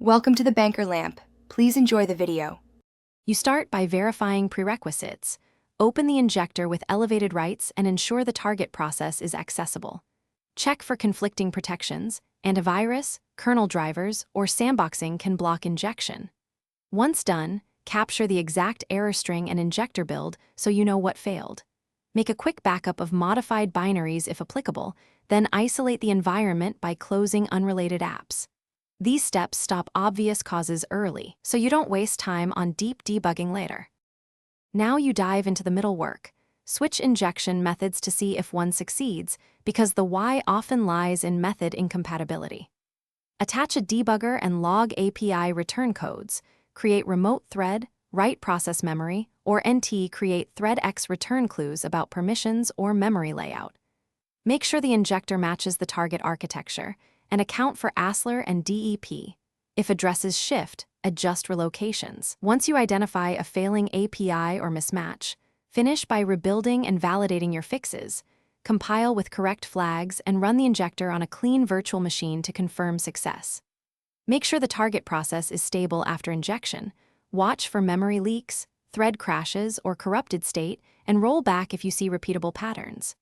Welcome to the Banker Lamp. Please enjoy the video. You start by verifying prerequisites. Open the injector with elevated rights and ensure the target process is accessible. Check for conflicting protections. Antivirus, kernel drivers, or sandboxing can block injection. Once done, capture the exact error string and injector build so you know what failed. Make a quick backup of modified binaries if applicable, then isolate the environment by closing unrelated apps. These steps stop obvious causes early, so you don't waste time on deep debugging later. Now you dive into the middle work. Switch injection methods to see if one succeeds, because the why often lies in method incompatibility. Attach a debugger and log API return codes. Create remote thread, write process memory, or NT create threadx return clues about permissions or memory layout. Make sure the injector matches the target architecture, and account for ASLR and DEP. If addresses shift, adjust relocations. Once you identify a failing API or mismatch, finish by rebuilding and validating your fixes. Compile with correct flags and run the injector on a clean virtual machine to confirm success. Make sure the target process is stable after injection. Watch for memory leaks, thread crashes, or corrupted state, and roll back if you see repeatable patterns.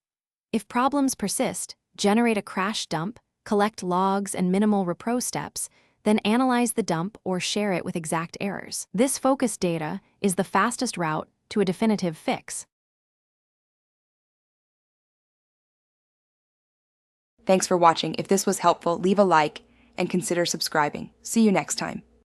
If problems persist, generate a crash dump, collect logs and minimal repro steps, then analyze the dump or share it with exact errors. This focused data is the fastest route to a definitive fix. Thanks for watching. If this was helpful, leave a like and consider subscribing. See you next time.